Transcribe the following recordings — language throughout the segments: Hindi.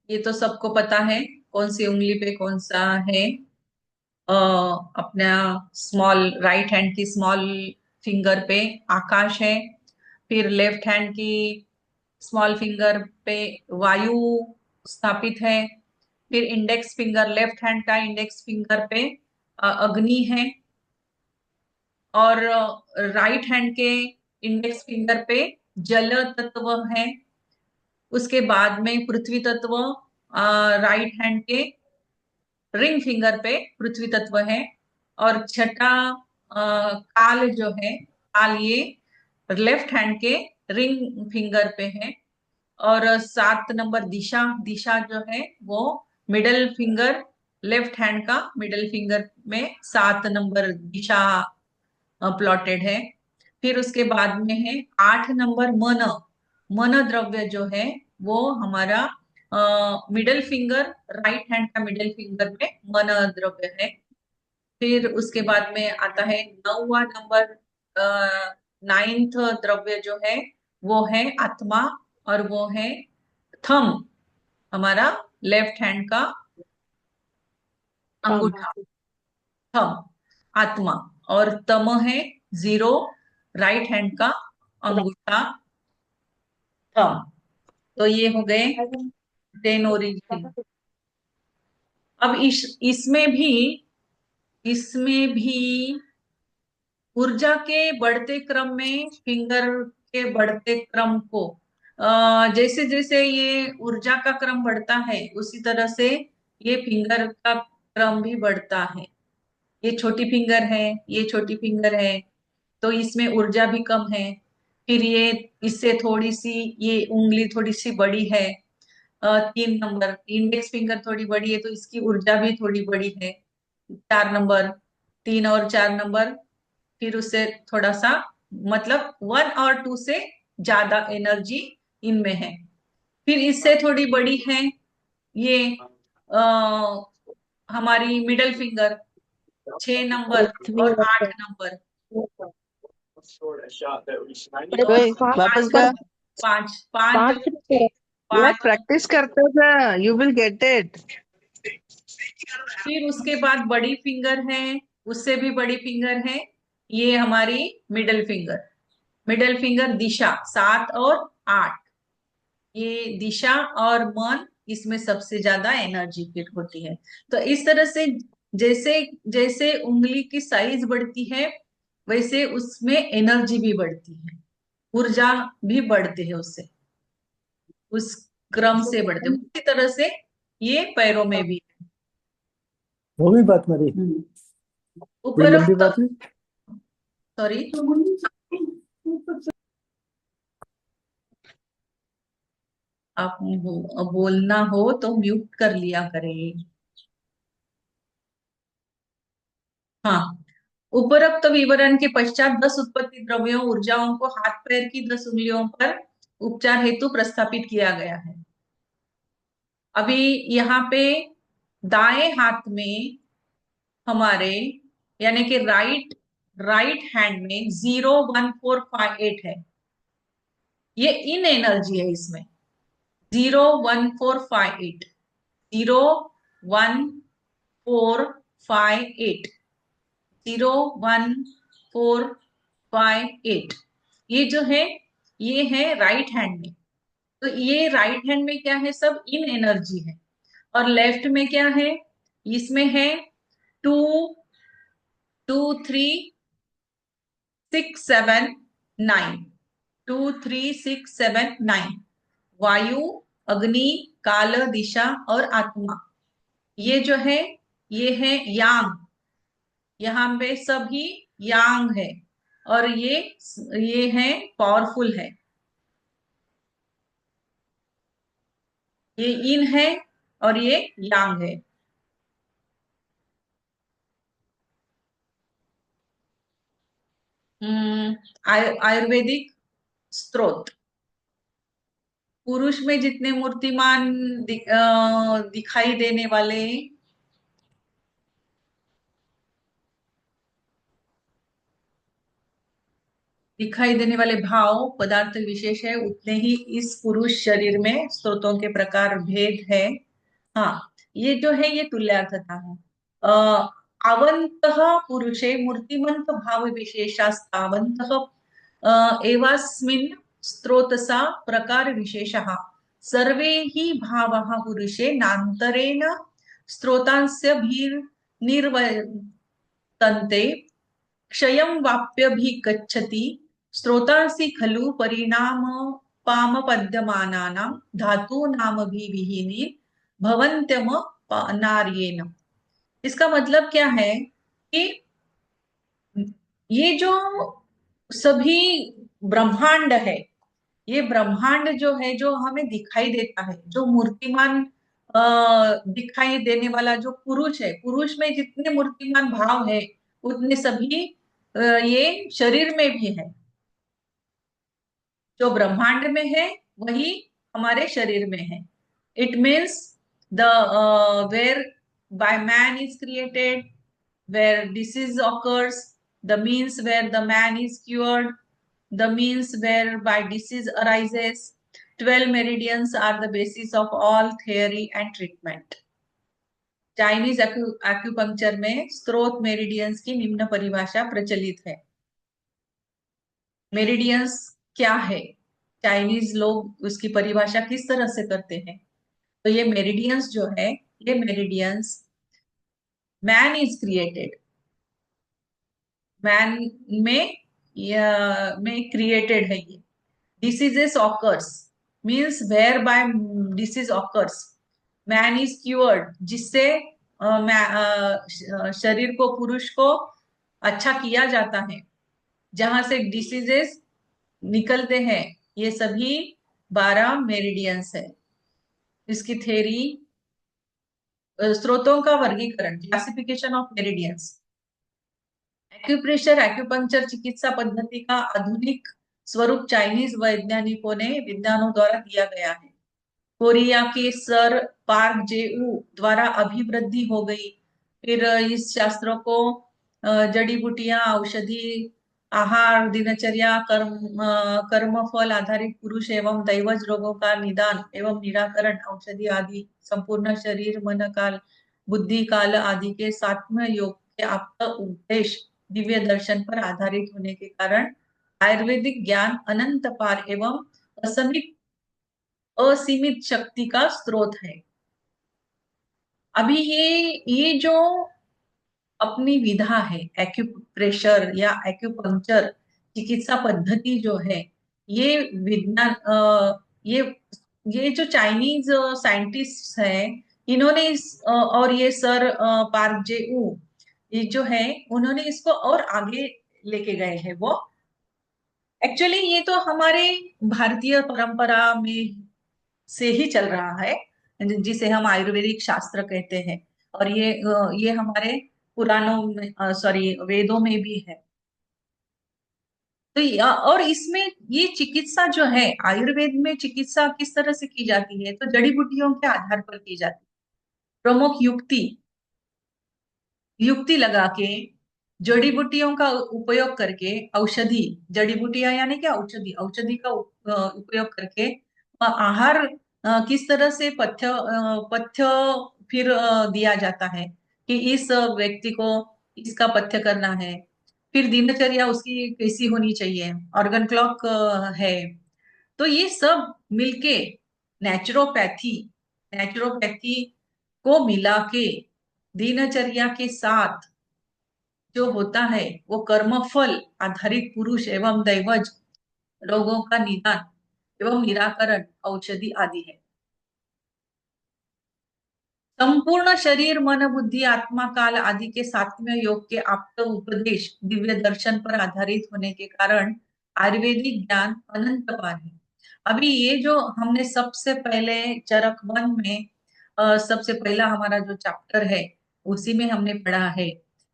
ये तो सबको पता है कौन सी उंगली पे कौन सा है। अपना स्मॉल राइट हैंड की स्मॉल फिंगर पे आकाश है। फिर लेफ्ट हैंड की स्मॉल फिंगर पे वायु स्थापित है। फिर इंडेक्स फिंगर लेफ्ट हैंड का इंडेक्स फिंगर पे अग्नि है। और राइट हैंड के इंडेक्स फिंगर पे जल तत्व है। उसके बाद में पृथ्वी तत्व राइट हैंड के रिंग फिंगर पे पृथ्वी तत्व है। और छठा काल जो है, काल ये लेफ्ट हैंड के रिंग फिंगर पे है। और 7 नंबर दिशा, दिशा जो है वो मिडल फिंगर लेफ्ट हैंड का मिडल फिंगर में 7 नंबर दिशा प्लॉटेड है। फिर उसके बाद में है 8 नंबर मन। मन द्रव्य जो है वो हमारा मिडल फिंगर राइट हैंड का मिडल फिंगर में मन द्रव्य है। फिर उसके बाद में आता है 9वां नंबर, नाइन्थ द्रव्य जो है वो है आत्मा। और वो है थम, हमारा लेफ्ट हैंड का थम। अंगूठा। थम आत्मा। और तम है जीरो, राइट हैंड का अंगूठा थम। तो ये हो गए 10 ओरिजिन। अब इसमें भी ऊर्जा के बढ़ते क्रम में फिंगर के बढ़ते क्रम को, जैसे जैसे ये ऊर्जा का क्रम बढ़ता है उसी तरह से ये फिंगर का क्रम भी बढ़ता है। ये छोटी फिंगर है, ये छोटी फिंगर है, तो इसमें ऊर्जा भी कम है। फिर ये इससे थोड़ी सी ये उंगली थोड़ी सी बड़ी है। 3 नंबर इंडेक्स फिंगर थोड़ी बड़ी है तो इसकी ऊर्जा भी थोड़ी बड़ी है। 4 नंबर, 3 और 4 नंबर, फिर उससे थोड़ा सा, मतलब 1 और 2 से ज्यादा एनर्जी इनमें है। फिर इससे थोड़ी बड़ी है ये आ, हमारी मिडल फिंगर, 6 नंबर पृथ्वी और और 8 नंबर। और ओए, वापस पांच गा। पांच पांच पांच रुपए। पांच यार प्रैक्टिस करते जा, यू विल गेट इट। फिर उसके बाद बड़ी फिंगर है, उससे भी बड़ी फिंगर है, ये हमारी मिडल फिंगर। मिडल फिंगर दिशा 7 और 8, ये दिशा और मन, इसमें सबसे ज्यादा एनर्जी फिट होती है। तो इस तरह से जैसे जैसे उंगली की साइज बढ़ती है वैसे उसमें एनर्जी भी बढ़ती है, ऊर्जा भी बढ़ती है उससे, उस क्रम से बढ़ते हैं। उसी तरह से ये पैरों में भी है। वो भी बात मेरी बड़ी लंबी उपरोक्त, बात है। सॉरी, आप बोलना हो तो म्यूट कर लिया करें। हाँ, उपरोक्त विवरण के पश्चात 10 उत्पत्ति द्रव्यों ऊर्जाओं को हाथ पैर की 10 उंगलियों पर उपचार हेतु प्रस्थापित किया गया है। अभी यहाँ पे दाएं हाथ में हमारे, यानी कि राइट राइट हैंड में 0, 1, 4, 5, 8 है। ये इन एनर्जी है इसमें। 0, 1, 4, 5, 8, 0, 1, 4, 5, 8, 0, 1, 4, 5, 8, ये जो है ये है राइट हैंड में। तो ये राइट हैंड में क्या है, सब इन एनर्जी है। और लेफ्ट में क्या है, इसमें है 2, 2, 3, 6, 7, 9, 2, 3, 6, 7, 9, वायु, अग्नि, काल, दिशा और आत्मा। ये जो है ये है यांग, यहाँ पे सभी यांग है। और ये है पावरफुल है, ये इन है और ये यांग है। आयुर्वेदिक स्त्रोत, पुरुष में जितने मूर्तिमान दिखाई देने वाले दिखाई देने वाले भाव पदार्थ विशेष है, उतने ही इस पुरुष शरीर में स्त्रोतों के प्रकार भेद है। हाँ, ये जो है ये तुल्यार्थता है। आवन्तः पुरुषे मूर्तिमंत भाव विशेषास्तावन्तः एवास्मिन् स्त्रोतसा प्रकार विशेषः सर्वे हि भावः पुरुषे नान्तरेण स्त्रोतांस्य निर्वर्तन्ते क्षयं वाप्यभिगच्छति स्त्रोतांसि खलु परिणामपामपद्यमानानां धातूनामभिविहीनि भवन्त्यम नार्येण। इसका मतलब क्या है कि ये जो सभी ब्रह्मांड है, ये ब्रह्मांड जो है जो हमें दिखाई देता है, जो मूर्तिमान दिखाई देने वाला जो पुरुष है, पुरुष में जितने मूर्तिमान भाव है उतने सभी ये शरीर में भी है। जो ब्रह्मांड में है वही हमारे शरीर में है। It means the where by man is created, where disease occurs, the means where the man is cured, the means whereby disease arises. 12 meridians are the basis of all theory and treatment. Chinese acupuncture में स्त्रोत मेरिडियंस की निम्न परिभाषा प्रचलित है। मेरिडियंस क्या है, चाइनीज लोग उसकी परिभाषा किस तरह से करते हैं? तो ये मेरिडियंस जो है, ये meridians man is created, man में क्रिएटेड है ये। Diseases occurs means whereby disease occurs, man is cured, जिससे शरीर को, पुरुष को अच्छा किया जाता है, जहां से डिसीजेस निकलते हैं। ये सभी 12 मेरिडियंस है। इसकी थ्योरी, स्रोतों का वर्गीकरण, classification of meridians. Acupressure, acupuncture चिकित्सा पद्धति का आधुनिक स्वरूप चाइनीज वैज्ञानिकों ने विद्वानों द्वारा दिया गया है। कोरिया के सर पार्क जेऊ द्वारा अभिवृद्धि हो गई। फिर इस शास्त्र को जड़ी बूटियां, औषधि, आहार, दिनचर्या, कर्मफल आधारित पुरुष एवं दैवज रोगों का निदान एवं निराकरण, औषधि आदि, संपूर्ण शरीर, मन, काल, बुद्धि, काल आदि के सात्म्य योग के आपका उपदेश दिव्य दर्शन पर आधारित होने के कारण आयुर्वेदिक ज्ञान अनंत पार एवं असीमित शक्ति का स्रोत है। अभी ये जो अपनी विधा है, एक्यूप्रेशर या एक्यूपंक्चर चिकित्सा पद्धति जो है, ये विज्ञान, ये जो चाइनीज साइंटिस्ट हैं, इन्होंने और ये सर पार्क जेऊ, ये जो है, उन्होंने इसको और आगे लेके गए हैं। वो एक्चुअली ये तो हमारे भारतीय परंपरा में से ही चल रहा है, जिसे हम आयुर्वेदिक शास्त्र कहते हैं। और ये हमारे पुराणों में, सॉरी, वेदों में भी है। तो और इसमें ये चिकित्सा जो है, आयुर्वेद में चिकित्सा किस तरह से की जाती है? तो जड़ी बूटियों के आधार पर की जाती है। प्रमुख युक्ति लगा के, जड़ी बूटियों का उपयोग करके, औषधि, जड़ी बूटियां यानी क्या, औषधि, औषधि का उपयोग करके आहार किस तरह से पथ्य फिर दिया जाता है कि इस व्यक्ति को इसका पथ्य करना है। फिर दिनचर्या उसकी कैसी होनी चाहिए, ऑर्गन क्लॉक है। तो ये सब मिलके नेचुरोपैथी नेचुरोपैथी को मिला के दिनचर्या के साथ जो होता है, वो कर्मफल आधारित पुरुष एवं दैवज रोगों का निदान एवं निराकरण, औषधि आदि है। संपूर्ण शरीर, मन, बुद्धि, आत्मा, काल आदि के सात्म्य योग के आप्त उपदेश दिव्य दर्शन पर आधारित होने के कारण आयुर्वेदिक ज्ञान अनंत पार है। अभी ये जो हमने सबसे पहले चरक 1 में सबसे पहला हमारा जो चैप्टर है, उसी में हमने पढ़ा है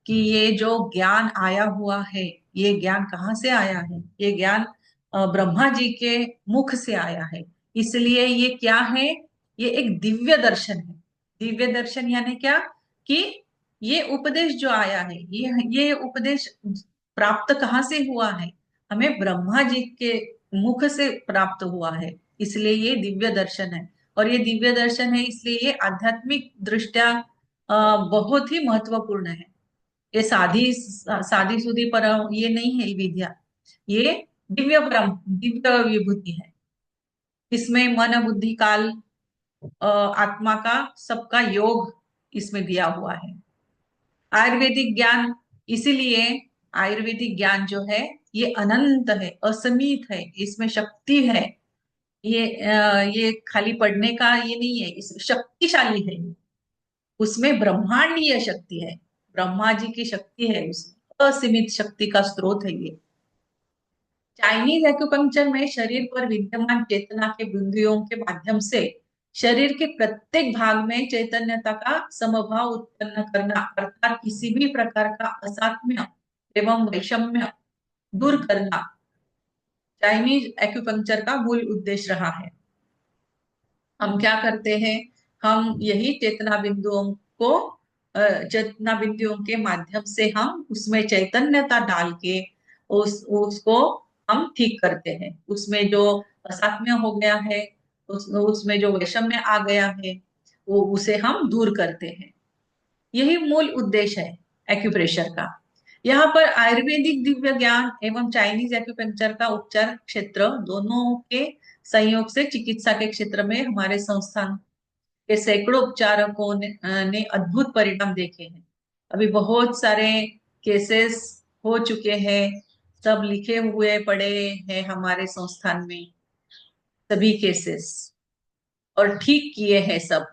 कि ये जो ज्ञान आया हुआ है, ये ज्ञान कहाँ से आया है? ये ज्ञान ब्रह्मा जी के मुख से आया है। इसलिए ये क्या है? ये एक दिव्य दर्शन है। दिव्य दर्शन यानी क्या कि ये उपदेश जो आया है, ये उपदेश प्राप्त कहाँ से हुआ है? हमें ब्रह्मा जी के मुख से प्राप्त हुआ है, इसलिए ये दिव्य दर्शन है। और ये दिव्य दर्शन है इसलिए ये आध्यात्मिक दृष्टया बहुत ही महत्वपूर्ण है। ये सादी सुधी पर ये नहीं है विद्या, ये दिव्य विभूति है। इसमें मन बुद्धि काल आत्मा का सबका योग इसमें दिया हुआ है। आयुर्वेदिक ज्ञान, इसीलिए आयुर्वेदिक ज्ञान जो है ये अनंत है, असीमित है, इसमें शक्ति है। ये खाली पढ़ने का ये नहीं है, इस शक्तिशाली है। उसमें ब्रह्मांडीय शक्ति है, ब्रह्मा जी की शक्ति है, उसमें असीमित शक्ति का स्रोत है ये। चाइनीज एक्यूपंक्चर में शरीर पर विद्यमान चेतना के बिंदुओं के माध्यम से शरीर के प्रत्येक भाग में चैतन्यता का समभाव उत्पन्न करना, अर्थात किसी भी प्रकार का असात्म्य एवं वैषम्य दूर करना चाइनीज एक्यूपंक्चर का मूल उद्देश्य रहा है। हम क्या करते हैं, हम यही चेतना बिंदुओं को चेतना बिंदुओं के माध्यम से हम उसमें चैतन्यता डाल के उसको हम ठीक करते हैं। उसमें जो असात्म्य हो गया है, उसमें जो वैषम्य आ गया है, वो उसे हम दूर करते हैं। यही मूल उद्देश्य है एक्यूप्रेशर का। यहाँ पर आयुर्वेदिक दिव्य ज्ञान एवं चाइनीज एक्यूपेंक्चर का उपचार क्षेत्र दोनों के संयोग से चिकित्सा के क्षेत्र में हमारे संस्थान के सैकड़ों उपचारकों ने अद्भुत परिणाम देखे हैं। अभी बहुत सारे केसेस हो चुके हैं, सब लिखे हुए पड़े हैं हमारे संस्थान में, सभी केसेस, और ठीक किए हैं सब।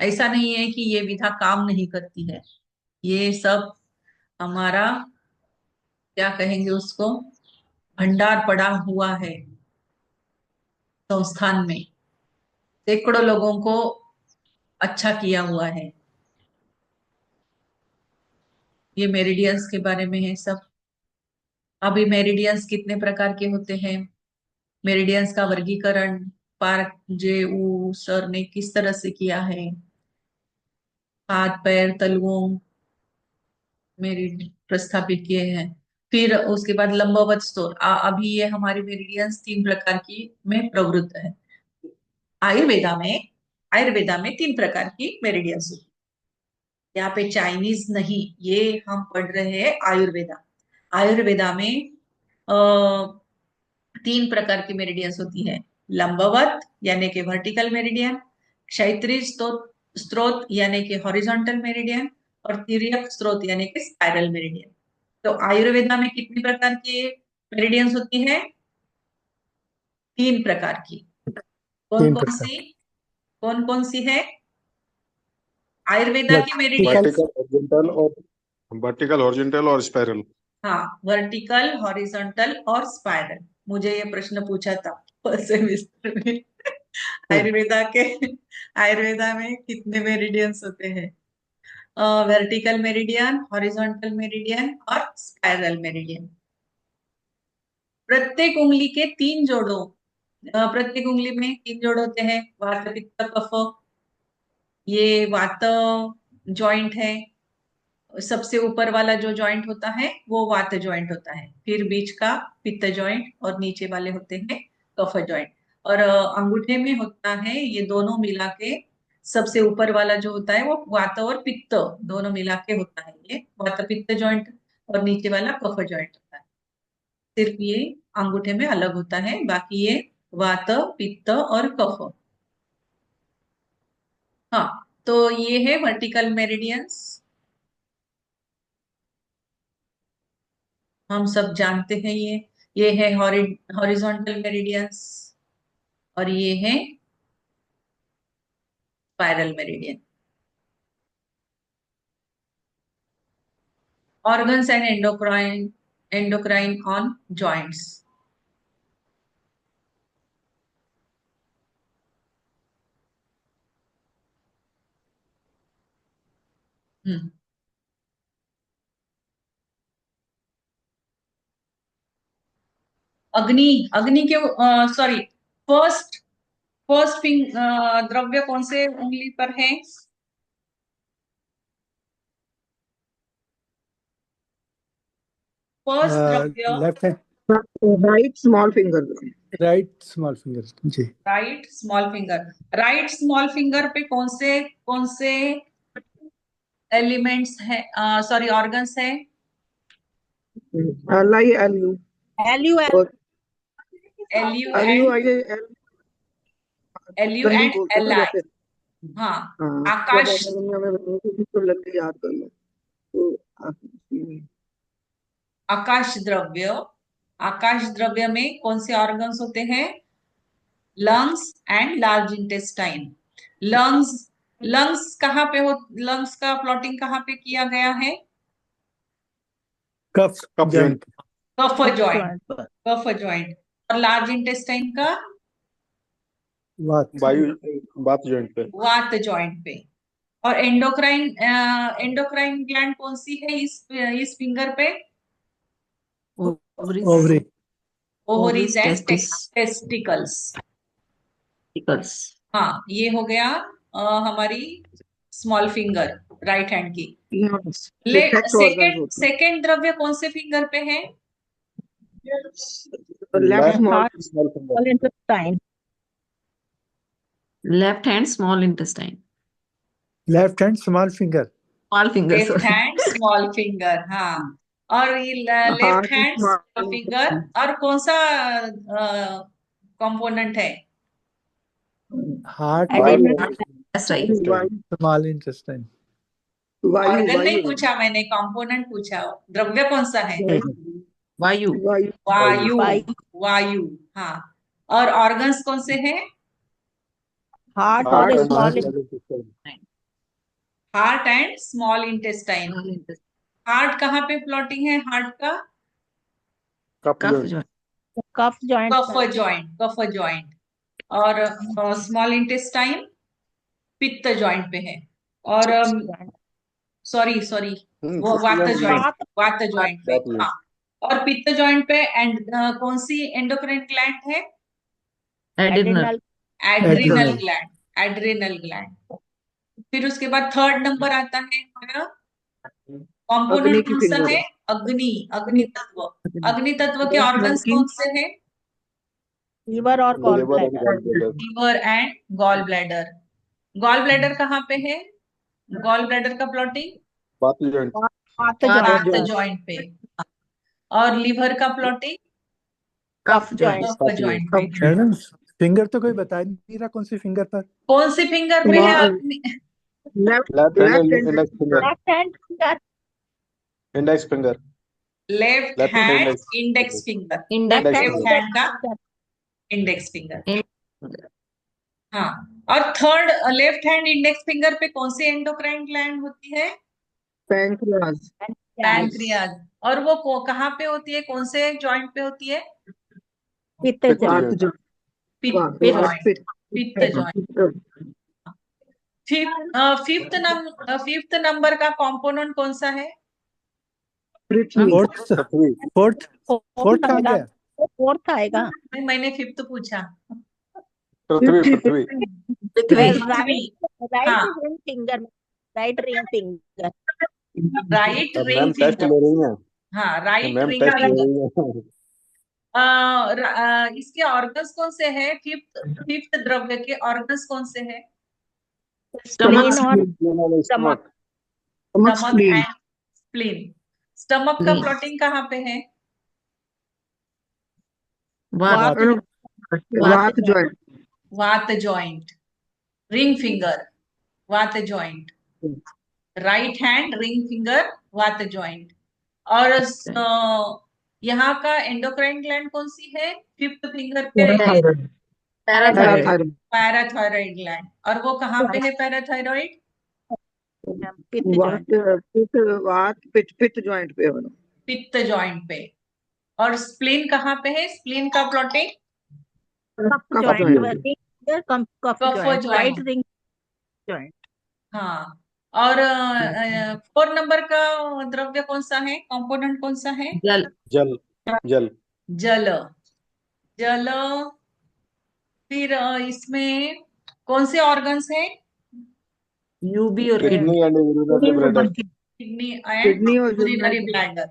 ऐसा नहीं है कि ये विधा काम नहीं करती है, ये सब हमारा क्या कहेंगे उसको, भंडार पड़ा हुआ है संस्थान में, सैकड़ों लोगों को अच्छा किया हुआ है। ये मेरिडियंस के बारे में है सब। अभी मेरिडियंस कितने प्रकार के होते हैं, मेरिडियंस का वर्गीकरण पार्क जे ऊ सर ने किस तरह से किया है, हाथ पैर तलवों मेरिड प्रस्थापित किए हैं। फिर उसके बाद लंबवत स्टोर, अभी ये हमारी मेरिडियंस 3 प्रकार की में प्रवृत्त है। आयुर्वेदा में आयुर्वेदा में 3 प्रकार की मेरिडियंस होती है। यहाँ पे चाइनीज नहीं, ये हम पढ़ रहे हैं आयुर्वेदा। आयुर्वेदा में 3 प्रकार की मेरिडियंस होती है। लंबवत यानी कि वर्टिकल मेरिडियन, क्षैतिज स्त्रोत यानी कि हॉरिजॉन्टल मेरिडियन, और तिर्यक स्त्रोत यानी कि स्पाइरल मेरिडियन। तो आयुर्वेदा में कितनी प्रकार की मेरिडियंस होती है? 3 प्रकार की। कौन तीन कौन प्रकार सी? कौन कौन सी है आयुर्वेदा की वर्टिकल, मेरिडियंस? वर्टिकल हॉरिजॉन्टल और स्पाइरल। हाँ, वर्टिकल, हॉरिजॉन्टल और स्पाइरल। मुझे ये प्रश्न पूछा था फर्स्ट सेमिस्टर में आयुर्वेदा में कितने मेरिडियंस होते हैं? वर्टिकल मेरिडियन, हॉरिजॉन्टल मेरिडियन और स्पाइरल मेरिडियन। प्रत्येक उंगली के 3 जोड़ों, प्रत्येक उंगली में 3 जोड़ होते हैं, वात पित्त कफ। ये वात जॉइंट है, सबसे ऊपर वाला जो जॉइंट होता है वो वात जॉइंट होता है, फिर बीच का पित्त जॉइंट, और नीचे वाले होते हैं कफ जॉइंट। और अंगूठे में होता है ये दोनों मिला के, सबसे ऊपर वाला जो होता है वो वात और पित्त दोनों मिला के होता है, ये वात पित्त जॉइंट, और नीचे वाला कफ जॉइंट होता है। सिर्फ ये अंगूठे में अलग होता है, बाकी ये वात पित्त और कफ। हाँ, तो ये है वर्टिकल मेरिडियंस, हम सब जानते हैं। ये है हॉरिजॉन्टल मेरिडियंस, और ये है spiral meridian. Organs and endocrine on joints. Hmm अग्नि, अग्नि के सॉरी, फर्स्ट फर्स्ट द्रव्य कौन से उंगली पर है? फर्स्ट द्रव्य left hand, Right small finger. Right small finger जी। Right small finger. Right small finger पे कौन से एलिमेंट्स है, सॉरी ऑर्गन्स है? LU. LU और एल यू LU एंड लंगी बोलते हैं एल ना आई। जैसे। हाँ, हाँ, आकाश जब में तो लंगी याद कर लो तो आकाश द्रव्य में कौन से ऑर्गन्स होते हैं? Lungs and large intestine. Lungs कहाँ पे हो? लंग्स का प्लॉटिंग कहाँ पे किया गया है? कफ कफ जॉइंट, कफ जॉइंट। joint. कफ जॉइंट। और लार्ज इंटेस्टाइन का वात, वायु बात जॉइंट पे। वात जॉइंट पे। और एंडोक्राइन ग्लैंड कौन सी है इस फिंगर पे? Ovary, ovaries and testicles. हाँ, ये हो गया हमारी स्मॉल फिंगर राइट हैंड की। सेक्स ऑर्गन्स होते सेकेंड द्रव्य कौन से फिंगर पे है? हैं। Left small small finger. Small intestine. Left hand small intestine. Left hand small finger, Small finger, left sorry. Hand small finger. हाँ, और ये left Heart hand small small finger. और कौन सा कंपोनेंट है? Heart Adrenal. That's right. वायु स्मॉल इंटेस्टाइन, वायु ऑर्गन नहीं वायु पूछा मैंने, कंपोनेंट पूछा। द्रव्य कौन सा है? Vayu. वायु वायु। वायु। वायु, हाँ। और ऑर्गन्स कौन से हैं? Heart Heart और and small heart and small intestine. Small intestine. Heart कहाँ पे प्लॉटिंग है हार्ट का? कफ Cuff joint. joint. cuff joint. कफ जॉइंट। और स्मॉल इंटेस्टाइन पित्त जॉइंट पे है। और सॉरी वो वात जॉइंट, वात जॉइंट पे। वात हाँ, और पित्त जॉइंट पे एंड कौन सी एंडोक्राइन ग्लैंड है? Adrenal. Adrenal Adrenal. Gland. Adrenal gland. फिर उसके बाद थर्ड नंबर आता है हमारा अग्नि कंपोनेंट की कौन सा फिंगर है? अग्नि तत्व। अग्नि तत्व के ऑर्गन्स कौन से हैं? Liver और gall liver and bladder. Gall bladder. Liver and gall bladder. Gall bladder कहाँ पे है? गॉल ब्लैडर का प्लॉटिंग बात जॉइंट। वात वात joint. जॉइंट पे। और लीवर का प्लॉटिंग Cuff joint. कफ जॉइंट पे। मैडम फिंगर तो कोई बता नहीं रहा कौन सी फिंगर पर। कौन सी फिंगर पे है अग्नि? Left left hand index finger. Left hand finger. Index finger. Left Left hand index. Index finger. Index. Left hand left finger. Hand का finger. Index finger. Index. हाँ, और third left hand index finger पे कौन सी एंडोक्राइन ग्लैंड होती है? Pancreas pancreas. और वो कहाँ पे होती है? कौन से जॉइंट पे होती है? पित्त पित्त joint. joint. पित्त पित्त पित्त जॉइंट। फिफ्थ नंबर का कंपोनेंट कौन सा है? पृथ्वी फोर्थ पृथ्वी। फोर्थ फोर्थ कहाँ गया? फोर्थ आएगा. नहीं, मैंने फिफ्थ पूछा। पृथ्वी पृथ्वी। Prithvi. Right हाँ। ring finger. Right ring finger. Right अब रिंग मैम टेस्ट फिंगर। ले रही हैं। हाँ, राइट मैम रिंग टेस्ट ले फिंगर। रही हैं। इसके ऑर्गन्स कौन से हैं? फिफ्थ द्रव्य के ऑर्गन्स कौन से हैं? Stomach. Spleen और stomach. Stomach and spleen. Stomach का Spleen. प्लॉटिंग कहाँ पे है? Vaat. वात जॉइंट वात जॉइंट। रिंग फिंगर वात joint. Right hand ring finger वात जॉइंट। और यहाँ का एंडोक्राइन ग्लैंड कौन सी है? फिफ्थ फिंगर पे Parathyroid. Parathyroid parathyroid gland. और वो कहाँ पे है पैराथायरॉइड? पित्त वात joint. वात पित्त जॉइंट पे होना पित्त जॉइंट पे। और स्प्लीन कहाँ पे है? स्प्लीन का plotting Cuff Cuff joint. joint. Ring finger, cuff Cuff joint. joint. Right ring joint. हाँ। और 4 नंबर का द्रव्य कौन सा है? कंपोनेंट कौन सा है? Jal. जल जल। जल। जल। फिर इसमें कौन से ऑर्गन्स हैं? UB और kidney. Kidney and urinary bladder. Kidney and kidney और यूरिनरी ब्लैडर।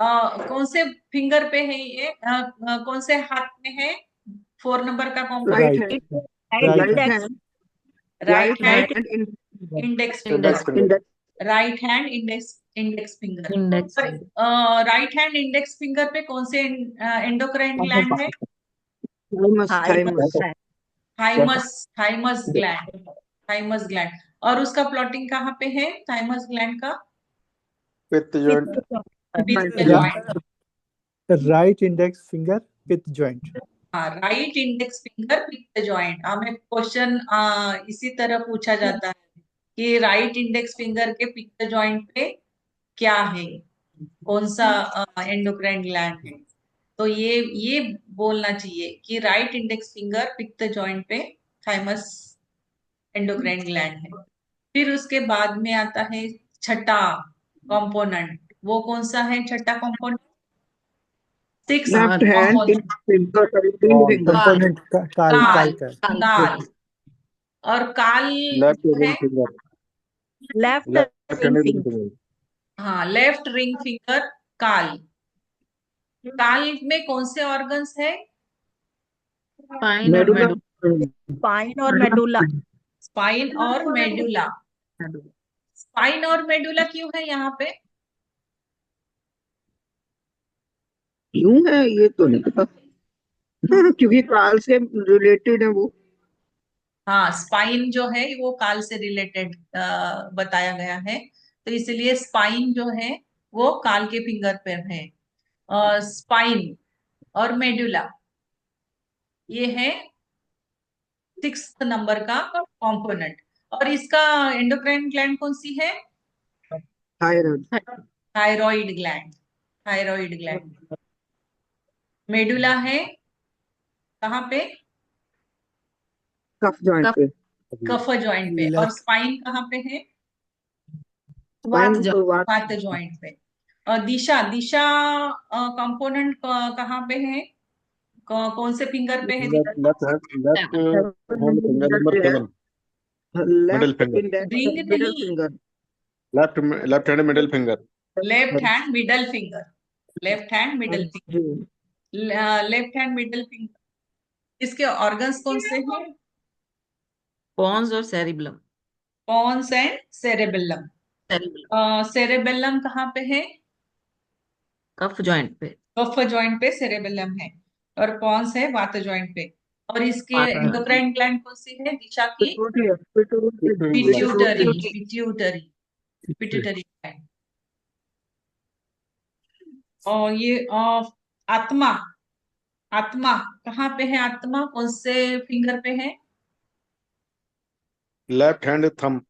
कौन से फिंगर पे है ये, कौन से हाथ में है? 4 नंबर का right component. Hand, Right right hand. Hand, right right hand hand, index Index finger. finger. Right hand index finger. Index. Right hand index finger पे कौन से एंडोक्राइन ग्लैंड है? Thymus, thymus gland. Thymus gland. और उसका प्लॉटिंग कहाँ पे है थाइमस ग्लैंड का? Fifth joint. पित्त Right. Joint. Right index finger with joint. हाँ, राइट इंडेक्स फिंगर पित्त जॉइंट। हमें क्वेश्चन इसी तरह पूछा जाता है कि राइट इंडेक्स फिंगर के पित्त जॉइंट पे क्या है, कौन सा एंडोक्राइन ग्लैंड है। तो ये बोलना चाहिए कि राइट इंडेक्स फिंगर पित्त जॉइंट पे थाइमस एंडोक्राइन ग्लैंड है। फिर उसके बाद में आता है छठा कंपोनेंट। वो कौन सा है छठा component? Six left hand in finger, ring finger, Component काल काल। का. काल। और काल Left जो है, ring finger. Left Left ring hand ring finger. finger. हाँ, लेफ्ट रिंग फिंगर काल। काल में कौन से ऑर्गन्स है? Spine or medulla, medulla. Spine or medulla. Spine और मेडुला। स्पाइन और मेडुला क्यों है यहाँ पे? क्यों है ये तो नहीं पता। क्योंकि काल से रिलेटेड है वो। हाँ, स्पाइन जो है वो काल से रिलेटेड बताया गया है, तो इसलिए स्पाइन जो है वो काल के फिंगर पर है। स्पाइन और मेडुला ये है 6th नंबर का कंपोनेंट। और इसका एंडोक्राइन ग्लैंड कौन सी है? Thyroid, thyroid gland. Thyroid gland. Medulla है कहाँ पे? कफ जॉइंट पे, कफ जॉइंट पे। और स्पाइन कहाँ पे है? Spine joint. वात जॉइंट पे। और दिशा दिशा कंपोनेंट कहाँ पे है? कौन से फिंगर पे है दिशा? Left hand finger number 7. Middle left finger. Index, ring middle नहीं, finger, Left hand middle finger. Left hand middle finger. Left hand middle finger. Left hand middle finger. इसके ऑर्गन्स कौन से हैं? Pons or cerebellum. Pons and cerebellum. Cerebellum. Cerebellum कहाँ पे है? Cuff joint पे. कफ जॉइंट पे सेरेबेलम है। और पॉन्स है वात जॉइंट पे। और इसके वात joint. एंडोक्राइन ग्लैंड कौन सी है दिशा की? Pituitary pituitary. gland. Pituitary. Pituitary gland. और ये आत्मा। आत्मा कहाँ पे है? आत्मा कौन से फिंगर पे है? Left hand thumb.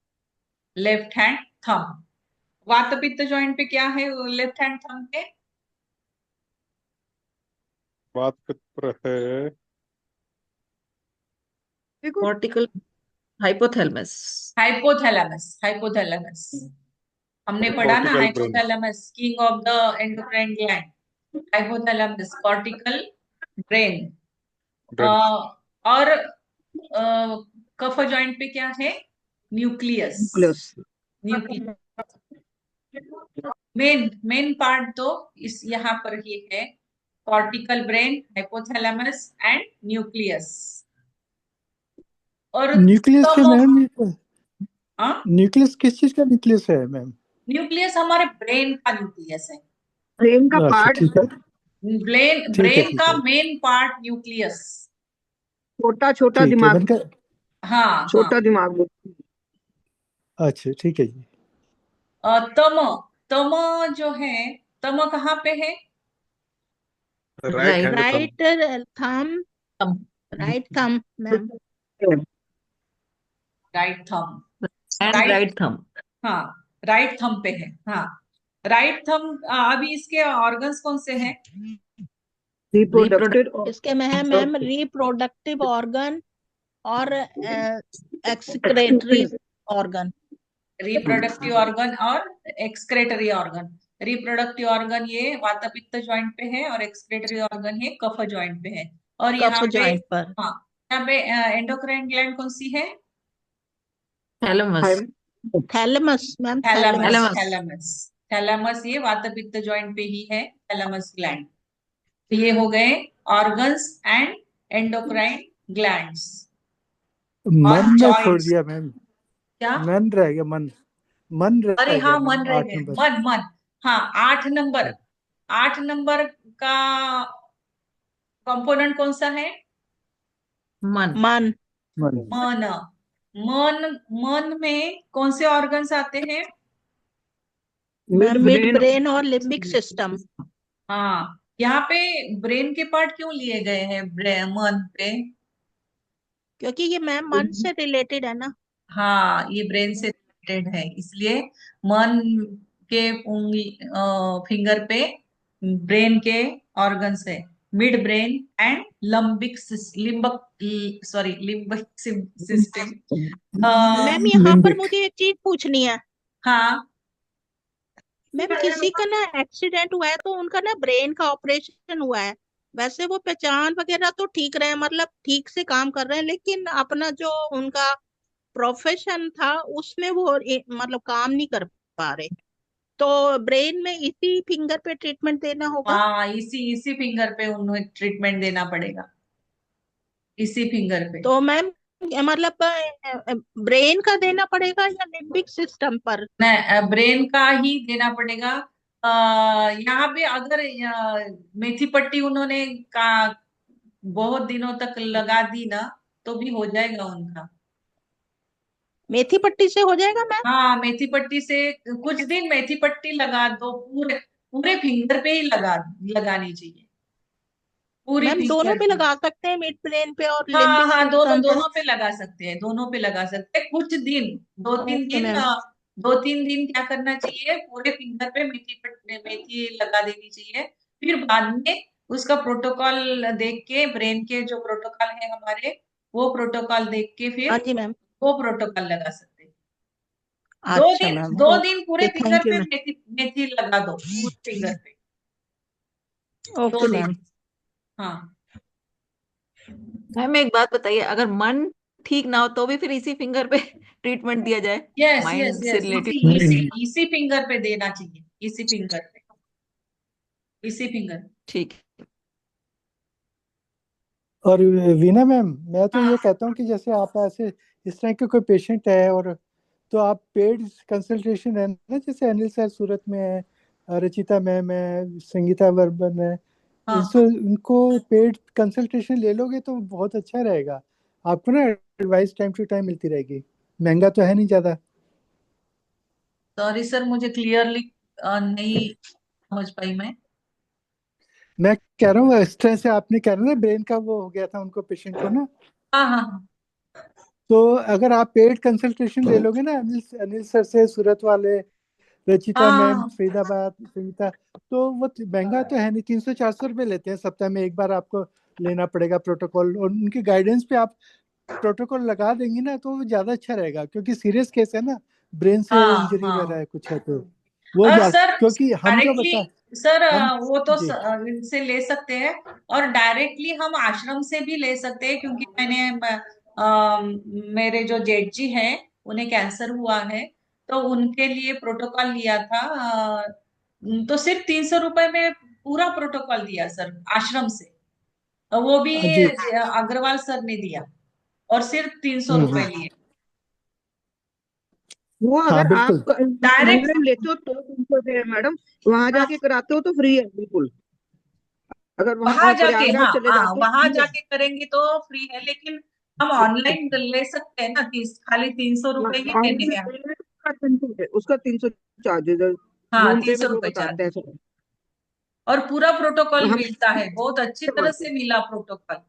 Left hand thumb. वात पित्त जॉइंट पे क्या है लेफ्ट हैंड थंब पे? बात पित्र है Cortical hypothalamus. हाइपोथैलेमस। हाइपोथैलेमस हमने पढ़ा ना, cortical brain. Hypothalamus king of the endocrine gland. Hypothalamus cortical brain. Brain. और कफ जॉइंट पे क्या है? Nucleus. Plus nucleus main main part तो इस यहाँ पर ही है, cortical brain, hypothalamus and nucleus. और न्यूक्लियस है मैम, न्यूक्लियस किस चीज का न्यूक्लियस है मैम? न्यूक्लियस हमारे ब्रेन का न्यूक्लियस है। ब्रेन का अच्छा पार्ट, ठीक है, ब्रेन ठीक है, ब्रेन ठीक का है। Main part nucleus. छोटा छोटा ठीक है दिमाग, मैंने हाँ हाँ। छोटा दिमाग। अच्छा ठीक है जी। तम तम जो है, तम कहाँ पे है? Right hand thumb. Right thumb, ma'am. Right thumb. And Right. right thumb. हाँ, राइट थंब पे है। हाँ, राइट थंब। अभी इसके ऑर्गन्स कौन से हैं? रिप्रोडक्टिव, इसके में है मैम रिप्रोडक्टिव ऑर्गन और एक्सक्रेटरी ऑर्गन। रिप्रोडक्टिव ऑर्गन और एक्सक्रेटरी ऑर्गन। रिप्रोडक्टिव ऑर्गन ये वात पित्त जॉइंट पे है और एक्सक्रेटरी ऑर्गन ये कफ जॉइंट पे है। और यहाँ कफ पे जॉइंट पर हाँ, यहाँ पे एंडोक्राइन ग्लैंड कौन सी है? Thalamus. Thalamus ma'am, thalamus. Thalamus. Thalamus. Thalamus. Thalamus ये वात पित्त जॉइंट पे ही है, थैलेमस ग्लैंड। तो ये हो गए ऑर्गन्स एंड एंडोक्राइन ग्लैंड्स और मन में छोड़ जॉइंट्स। दिया मैम, क्या? मन रह गया, मन अरे रह हाँ, गया मन मैम, रह 8 गए, नंबर। मन मन। हाँ, 8 नंबर, 8 नंबर का कंपोनेंट कौन सा है? मन। मन। मन। मन। मन मन में कौन से ऑर्गन्स आते हैं? Mid mid brain. ब्रेन और लिम्बिक सिस्टम। हाँ, यहाँ पे ब्रेन के पार्ट क्यों लिए गए हैं मन पे? क्योंकि ये मैम मन से रिलेटेड है ना। हाँ, ये ब्रेन से रिलेटेड है, इसलिए मन के उंगली फिंगर पे ब्रेन के ऑर्गन्स है, mid brain and limbic sorry limbic system. Ma'am यहाँ पर लिम्बिक। मुझे एक चीज पूछनी है। हाँ, मैम किसी का ना एक्सीडेंट हुआ है तो उनका ना ब्रेन का ऑपरेशन हुआ है। वैसे वो पहचान वगैरह तो ठीक रहे, मतलब ठीक से काम कर रहे हैं, लेकिन अपना जो उनका प्रोफेशन था उसमें वो मतलब काम नहीं कर पा रहे। तो ब्रेन में इसी फिंगर पे ट्रीटमेंट देना होगा। हाँ, इसी इसी फिंगर पे उन्हें ट्रीटमेंट देना पड़ेगा, इसी फिंगर पे। तो मैम मतलब ब्रेन का देना पड़ेगा या लिम्बिक सिस्टम पर? ब्रेन का ही देना पड़ेगा। यहाँ पे अगर मेथी पट्टी उन्होंने का बहुत दिनों तक लगा दी ना, तो भी हो जाएगा उनका। मेथी पट्टी से हो जाएगा मैम? हाँ, मेथी पट्टी से कुछ दिन मेथी पट्टी लगा दो, पूरे पूरे फिंगर पे ही लगानी चाहिए, पूरी मैम दोनों फिंगर पे पे। लगा सकते हैं, मिड ब्रेन पे और हाँ लिम्बिक हाँ, दोनों सिस्टम पे? दोनों पे लगा सकते हैं, दोनों पे लगा सकते हैं, कुछ दिन, दो तीन ओके दिन मैम। 2-3 दिन क्या करना चाहिए, पूरे फिंगर पे मेथी लगा देनी चाहिए। फिर बाद में उसका प्रोटोकॉल देख के, ब्रेन के जो प्रोटोकॉल है हमारे, वो प्रोटोकॉल देख के हाँ फिर जी मैम। वो प्रोटोकॉल लगा सकते हैं। दो अच्छा दिन मैम, 2 दिन पूरे ओके, फिंगर थैंक यू पे मैम। मेथी मेथी लगा दो, पूरे फिंगर पे दो ओके दिन मैम। हाँ। मैम एक बात बताइए, अगर मन ठीक ना हो तो भी फिर इसी फिंगर पे ट्रीटमेंट दिया जाए, यस यस माइंड से यस, रिलेटेड? इसी फिंगर पे देना चाहिए, इसी फिंगर पे, इसी फिंगर। ठीक है। और वीना मैम, मैं तो ये हाँ कहता हूँ कि जैसे आप ऐसे इस तरह के कोई पेशेंट है, और तो आप पेड कंसल्टेशन है ना, जैसे अनिल सर सूरत में है, रचिता मैम है, संगीता वर्मन है, हाँ, इनसे इनको पेड कंसल्टेशन ले लोगे तो बहुत अच्छा रहेगा। आपको ना एडवाइस टाइम टू टाइम मिलती रहेगी, महंगा तो है नहीं ज्यादा। सॉरी सर, मुझे क्लियरली नहीं समझ पाई मैं। मैं कह रहा हूँ इस तरह से आपने कह रहा ना, ब्रेन का वो हो गया था उनको, पेशेंट को ना, हाँ हाँ हाँ तो अगर आप पेड कंसल्टेशन ले लोगे ना अनिल अनिल सर से, सूरत वाले, रचिता मैम हाँ फरीदाबाद, संगीता, तो वो महंगा तो है नहीं, 300-400 रुपये लेते हैं सप्ताह में एक बार, आपको लेना पड़ेगा प्रोटोकॉल, और उनकी गाइडेंस पे आप प्रोटोकॉल लगा देंगी ना तो वो ज्यादा अच्छा रहेगा, क्योंकि सीरियस केस है ना, ब्रेन से हाँ इंजरी वगैरह हाँ। है कुछ है तो वो ज्यादा, सर क्योंकि हम जो डायरेक्टली, बता सर हम वो तो जी इनसे ले सकते हैं, और डायरेक्टली हम आश्रम से भी ले सकते हैं, क्योंकि मेरे जो जेठ जी हैं, उन्हें कैंसर हुआ है, तो उनके लिए प्रोटोकॉल लिया था। तो सिर्फ 300 रुपए में पूरा प्रोटोकॉल दिया सर, आश्रम से। वो भी जी। अग्रवाल सर ने दिया, और सिर्फ 300 रुपए हम्म। लिए। वो हाँ अगर आप बिल्कुल। डायरेक्ट, ऑनलाइन लेते हो तो 300 है मैडम, वहां जाके कराते हो तो फ्री है बिल्कुल। अगर वहां वहां जाके, प्रयागराज हाँ चले हाँ, जाते हो वहां फ्री है। जाके करेंगे तो फ्री है, लेकिन हम ऑनलाइन ले सकते हैं ना, खाली 300 रुपए ही देने हैं। उसका 300 है, उसका 300 चार्जेस है। हाँ, फोन तीन पे सौ में वो रुपए बताते चार्ज, हैं सब। और पूरा प्रोटोकॉल हम मिलता है, बहुत अच्छी तरह से मिला प्रोटोकॉल। हाँ,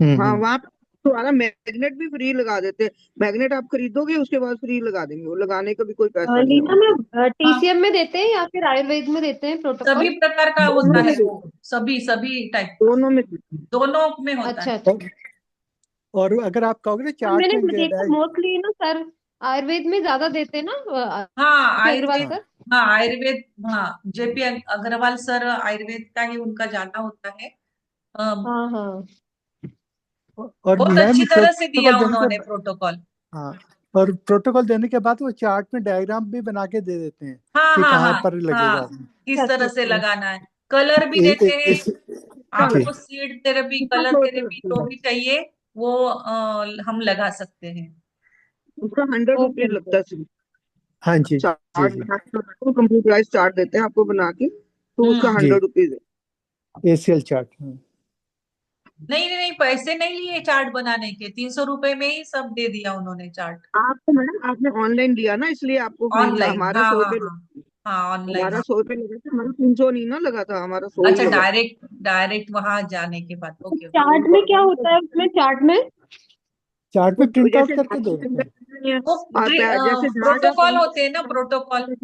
हम्म। वहाँ पे तुम्हारा मैग्नेट भी फ्री लगा देते हैं। मैग्नेट आप खरीदोगे उसके बाद फ्री लगा देंगे, वो लगाने का भी कोई पैसा नहीं है लीना वहाँ। में हाँ, टीसीएम में देते हैं या फिर आयुर्वेद में देते हैं सभी प्रोटोकॉल? प्रकार का होता दोनों है में वो, सभी सभी टाइप का, दोनों में दोनों में होता अच्छा है। अच्छा। और अगर आप कहोगे ना हाँ, चार्ट मैंने एंड देखा गाइड। मोस्टली ना सर, आयुर्वेद में ज्यादा देते हैं ना हाँ, अग्रवाल आयुर्वेद, हाँ। सर। हाँ आयुर्वेद, हाँ जेपी अग्रवाल सर, आयुर्वेद का ही उनका ज्यादा होता है। हाँ हाँ। और बहुत मैम अच्छी तरह से दिया प्रोटोकॉल देने के उन्होंने प्रोटोकॉल। हाँ, और प्रोटोकॉल देने के बाद वो चार्ट में डायग्राम भी बना के दे देते हैं हाँ कि हाँ कहाँ हाँ पर लगेगा। हाँ, किस अच्छा तरह से अच्छा। लगाना है, कलर भी ए, देते ए, हैं। इस ठीक आपको ठीक सीड थेरेपी, उसका कलर फ्लोटर थेरेपी जो भी चाहिए वो हम लगा सकते हैं। उसका 100 रुपीज ओके लगता है सिर्फ। हाँ जी जी चार्ट जी कंप्यूटराइज चार्ट देते हैं आपको बना के, तो उसका हम्म। जी 100 रुपीज है। ACL chart. नहीं नहीं नहीं, पैसे नहीं लिए चार्ट बनाने के, 300 रुपए में ही सब दे दिया उन्होंने चार्ट। आपको मैडम आपने ऑनलाइन दिया ना, इसलिए आपको फ्री मिला। ऑनलाइन, हमारा हाँ सौ हाँ रुपये हाँ हाँ, ऑनलाइन। हमारा 100 रुपये लगा था, हमारा 300 नहीं ना लगा था, हमारा 100 ही अच्छा, लगा था। डायरेक्ट डायरेक्ट वहां जाने के बाद, ओके ओके। चार्ट में क्या होता है उसमें चार्ट में? चार्ट वो में प्रिंट आउट जैसे करके दे देते हैं। वो आप जैसे जहाँ जहाँ प्रोटोकॉल होते हैं ना, प्रोटोकॉल,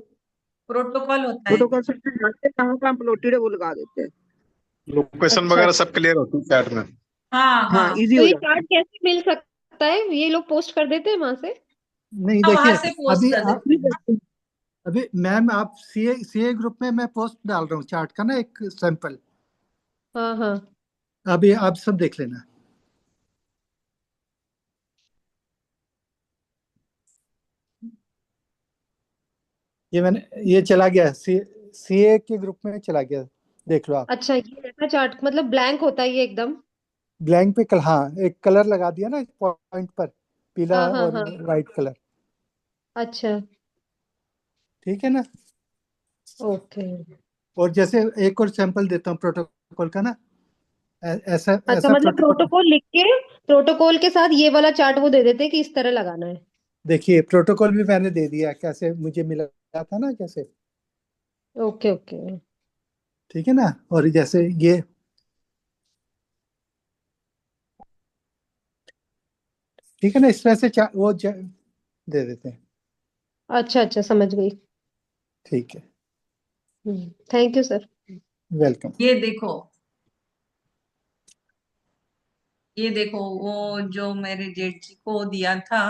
प्रोटोकॉल होता है। प्रोटोकॉल सब कहाँ कहाँ प्लॉटेड है वो लगा देते हैं। लोकेशन अच्छा, वगैरह सब क्लियर होती है चैट में। हाँ हाँ, हाँ इजी तो हो ये जाता है। चार्ट कैसे मिल सकता है? ये लोग पोस्ट कर देते हैं वहां से? नहीं हाँ, वहां देखिए, से पोस्ट अभी कर देते हैं। अभी मैम आप सीए ग्रुप में मैं पोस्ट डाल रहा हूँ चार्ट का ना, एक सैंपल। हाँ हाँ। अभी आप सब देख लेना। ये मैंने, ये चला गया सीए के ग्रुप में चला गया, देख लो आप। अच्छा, ये ऐसा चार्ट मतलब ब्लैंक होता है ये एकदम? ब्लैंक पे हाँ एक कलर लगा दिया ना पॉइंट पर, पीला हाँ हाँ और हाँ। White colour. अच्छा। ठीक है ना। ओके। और जैसे एक और सैंपल देता हूँ प्रोटोकॉल का ना, ऐसा अच्छा, ऐसा मतलब प्रोटोकॉल। प्रोटोकॉल लिख के प्रोटोकॉल के साथ ये वाला चार्ट वो दे देते हैं कि इस तरह लगाना है। देखिए प्रोटोकॉल भी मैंने दे दिया कैसे मुझे मिला था ना, कैसे। Okay okay. ठीक है ना। और जैसे ये ठीक है ना, इस तरह से दे देते हैं। अच्छा अच्छा, समझ गई। ठीक है, थैंक यू सर। वेलकम। ये देखो, ये देखो, वो जो मेरे जेठ जी को दिया था,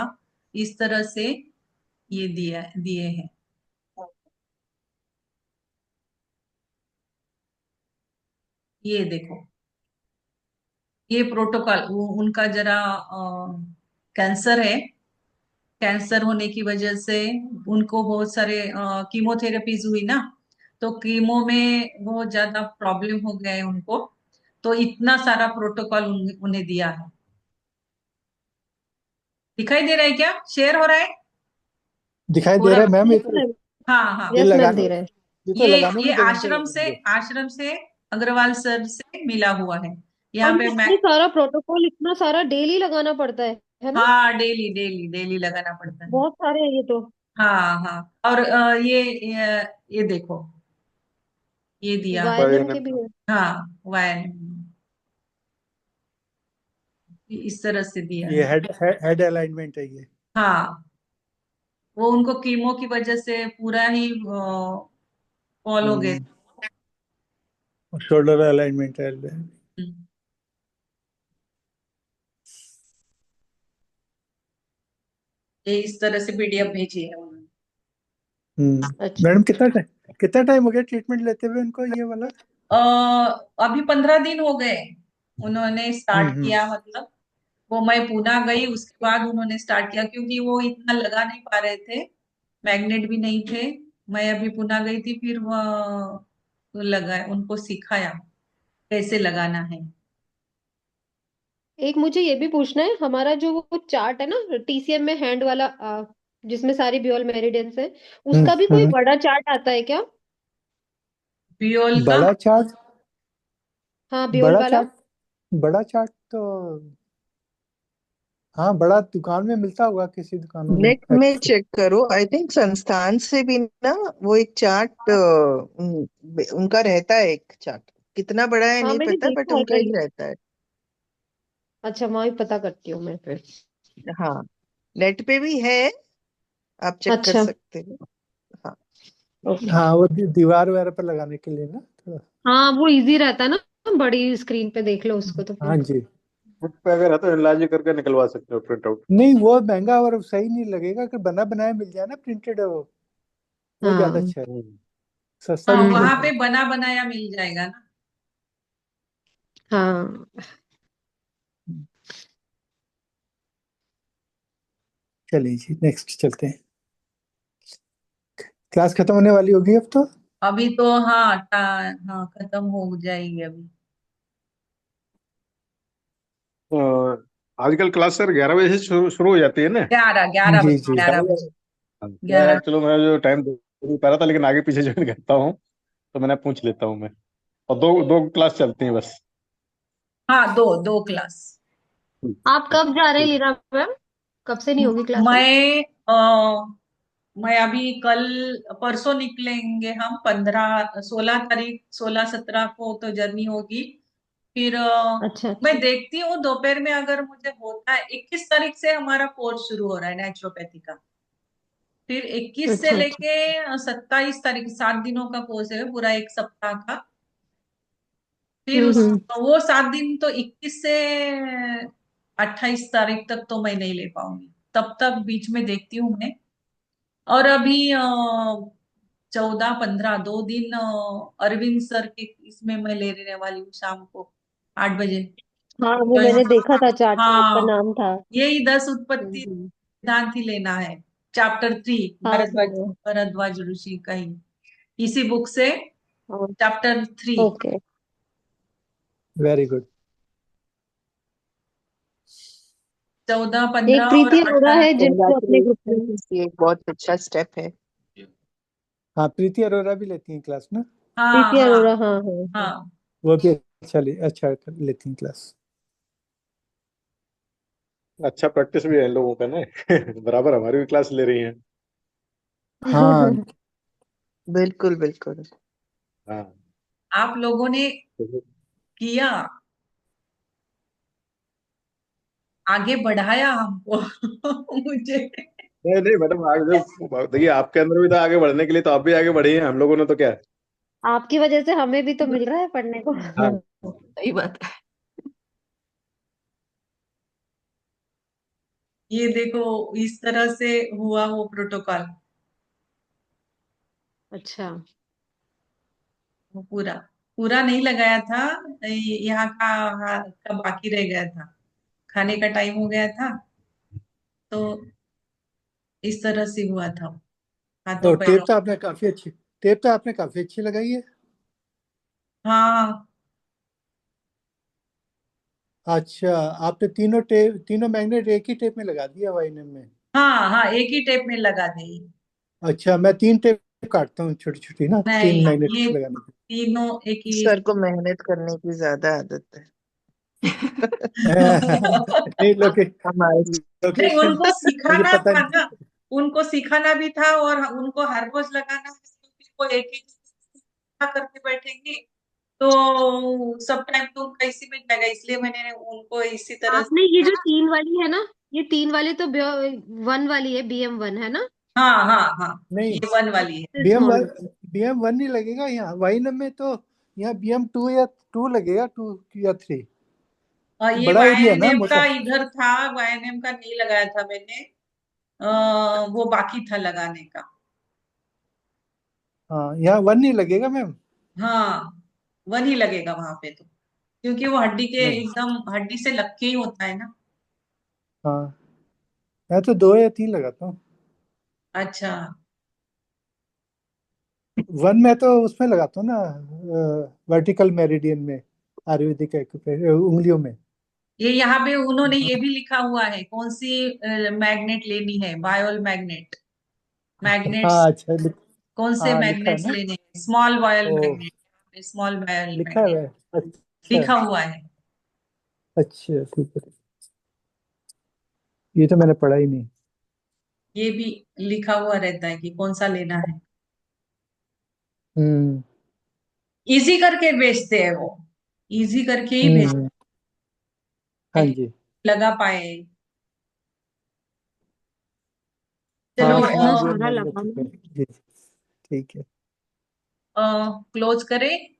इस तरह से ये दिए हैं। ये देखो, ये प्रोटोकॉल, उनका जरा कैंसर है। कैंसर होने की वजह से उनको बहुत सारे कीमोथेरेपीज हुई ना, तो कीमो में बहुत ज्यादा प्रॉब्लम हो गया है उनको, तो इतना सारा प्रोटोकॉल उन्हें दिया है। दिखाई दे रहा है क्या, शेयर हो रहा है दिखाई दे पूरा? रहा है मैम, हाँ हाँ। ये यस मैम, लगाने, दे रहे हैं। ये तो ये लगाने ये में 2 घंटे आश्रम से, लगेंगे। आश्रम से अग्रवाल सर से मिला हुआ है। और यहाँ पे ये मैं, इतने सारा प्रोटोकॉल, इतना सारा डेली लगाना पड़ता है ना? हाँ, डेली डेली डेली लगाना पड़ता है। बहुत सारे हैं ये तो। हाँ हाँ। और ये देखो, ये दिया है। वायरलेम के भी है? हाँ, वायर, इस तरह से दिया ये है। हेड अलाइनमेंट है ये। हाँ, वो उनको कीमो की वजह से पूरा ही फॉल हो गए। शोल्डर अलाइनमेंट है। ये इस तरह से पीडीएफ भेजी है उन्होंने। अच्छा। मैडम कितना टाइम हो गया ट्रीटमेंट लेते हुए उनको ये वाला? अभी 15 दिन हो गए उन्होंने स्टार्ट हम्म। किया, मतलब वो मैं पूना गई उसके बाद उन्होंने स्टार्ट किया, क्योंकि वो इतना लगा नहीं पा रहे थे, मैग्नेट भी नहीं थे। मैं अभी पूना गई थी, फिर वो लगा, उनको सिखाया कैसे लगाना है। एक मुझे ये भी पूछना है, हमारा जो वो चार्ट है ना टीसीएम में हैंड वाला, जिसमें सारी ब्योल मेरिडियंस है, उसका भी कोई हम्म। बड़ा चार्ट आता है क्या? बियोल का? बड़ा चार्ट, हाँ, ब्योल बड़ा वाला। चार्ट, बड़ा चार्ट तो हाँ बड़ा दुकान में मिलता होगा, किसी दुकानों में नेट में एक्चुअली। चेक करो, आई थिंक संस्थान से भी ना वो एक चार्ट उनका रहता है, एक चार्ट। कितना बड़ा है हाँ, नहीं मैंने पता, बट देखा है उनका कहीं। ही रहता है। अच्छा, वहाँ भी पता करती हूँ मैं फिर। हाँ, नेट पे भी है, आप चेक कर अच्छा। सकते हो। हाँ, ओके। हाँ वो दीवार वगैरह पर लगाने के लिए ना थोड़ा। हाँ, वो इजी रहता है ना, बड़ी स्क्रीन पे देख लो उसको तो हाँ फिर। जी। बुक पे अगर है तो एनालॉजी करके निकलवा सकते हो प्रिंट आउट। नहीं वो महंगा और सही नहीं लगेगा, कि बना बनाया मिल जाए ना प्रिंटेड, वो ज्यादा हाँ अच्छा है, सस्ता हाँ, भी हम्म। वहां पड़ता पे है। बना बनाया मिल जाएगा ना। हाँ। चलिए जी, नेक्स्ट चलते हैं। क्लास खत्म होने वाली होगी अब तो। अभी तो हाँ हाँ खत्म हो जाएगी अभी। तो आजकल क्लास सर 11 बजे से शुरू हो जाती है ना? 11 जी बजे जी। 11 बजे मैं 11। चलो, मैं जो टाइम दे नहीं पा रहा था, लेकिन आगे पीछे ज्वाइन करता हूँ, तो मैंने पूछ लेता हूँ मैं। और दो दो क्लास चलती हैं बस। हाँ, दो दो क्लास। आप कब जा रहे हैं ठीक। लीना मैम? कब से नहीं होगी क्लासेस? मैं अभी कल परसों निकलेंगे हम 16 तारीख 16-17 को तो जर्नी होगी। फिर अच्छा मैं अच्छा। देखती हूँ दोपहर में अगर मुझे होता है। 21 तारीख से हमारा कोर्स शुरू हो रहा है नेचुरोपैथी का। फिर 21 से अच्छा अच्छा। लेके 27 तारीख 7 दिनों का कोर्स है, पूरा एक सप्ताह का। फिर हम्म। वो 7 दिन तो 21 से 28 तारीख तक तो मैं नहीं ले पाऊंगी। तब तक बीच में देखती हूँ मैं। और अभी 14-15 2 दिन अरविंद सर के इसमें मैं ले लेने वाली हूँ शाम को 8 बजे। हाँ वो तो मैंने देखा था चार्ट में, आपका हाँ, नाम था। यही 10 उत्पत्ति हम्म। सिद्धांत ही लेना है। चैप्टर 3 हाँ भरद्वाज हाँ भरद्वाज ऋषि का ही, इसी बुक से हाँ। चैप्टर 3। ओके। Very good. 14 एक 15 और प्रीति अरोड़ा 18। है जिनको अपने ग्रुप में। Congratulations, ये एक बहुत अच्छा स्टेप है। हाँ, प्रीति अरोरा भी लेती हैं क्लास ना? हाँ प्रीति हाँ अरोड़ा, हाँ हाँ हाँ। हाँ। वो भी अच्छा लेती हैं क्लास। अच्छा प्रैक्टिस भी है इन लोगों का ना। बराबर हमारी भी क्लास ले रही हैं। हाँ। बिल्कुल बिल्कुल। हाँ। आप लोगों ने किया, आगे बढ़ाया हमको। मुझे नहीं नहीं मैडम, आगे देखिए, आपके अंदर भी था आगे बढ़ने के लिए, तो आप भी आगे बढ़े हैं। हम लोगों ने तो क्या। आपकी वजह से हमें भी तो मिल रहा है पढ़ने को। हाँ। सही बात है। ये देखो, इस तरह से हुआ वो प्रोटोकॉल अच्छा। पूरा पूरा नहीं लगाया था। यहाँ का बाकी रह गया था, खाने का टाइम हो गया था, तो इस तरह से हुआ था हाथों तो पैरों। टेप तो आपने काफी अच्छी लगाई है। हाँ अच्छा, आपने तीनों मैग्नेट एक ही टेप में लगा दिया वाइनम में? हाँ हाँ, एक ही टेप में लगा दी। अच्छा, मैं 3 टेप काटता हूँ छोटी छोटी ना, नहीं, 3 मैग्नेट ये लगाने के। तीनों एक ही। सर को मेहनत करने की ज्यादा आदत है। नहीं, हमारे नहीं, लोकेशन उनको मुझे सिखाना पता था नहीं। ना। उनको सिखाना भी था और उनको हर रोज लगाना है, तो फिर वो एक एक करके बैठेंगे तो सब टाइम तो उनका इसी में जाएगा, इसलिए मैंने उनको इसी तरह आपने ये से। जो 3 वाली है ना, ये 3 वाली तो 1 वाली है, BM1 है ना? हाँ हाँ हाँ, नहीं, ये 1 वाली है। BM small. वन BM1 नहीं लगेगा यहाँ वाइनम में तो। यहाँ BM2 या 2 लगेगा, 2 या 3। और ये बड़ा एरिया ना, वाईएनएम मोटा। का इधर था, वाईएनएम का नहीं लगाया था मैंने। वो बाकी था लगाने का। हाँ, यहाँ 1 नहीं लगेगा मैम। हाँ, 1 ही लगेगा वहां पे तो, क्योंकि वो हड्डी के नहीं। एकदम हड्डी से लग के ही होता है ना। हाँ, मैं तो 2 या 3 लगाता हूँ। अच्छा, 1 मैं तो उसमें लगाता हूँ ना, वर्टिकल मेरिडियन में, आयुर्वेदिक एक्यूप्रेशर उंगलियों में। ये यहाँ पे उन्होंने ये हाँ भी लिखा हुआ है कौन सी मैग्नेट लेनी है, बायोल मैग्नेट मैग्नेट्स। हाँ, अच्छा कौन से हाँ, लिखा है मैग्नेट्स ना। लेने हैं, स्मॉल बॉयल ओ, मैग्नेट, स्मॉल बॉयल लिखा है मैग्नेट वह। अच्छा। लिखा हुआ है। अच्छा, ठीक है। ये तो मैंने पढ़ा ही नहीं। ये भी लिखा हुआ रहता है कि कौन सा लेना है। हम्म। इजी करके बेचते हैं वो, इजी करके ही भेजते हम्म। हाँ हैं, जी। लगा पाए। चलो हाँ, इतना स्मॉल बोल सारा मैग्नेट, ठीक है लगाना। जी। ठीक है। क्लोज करें।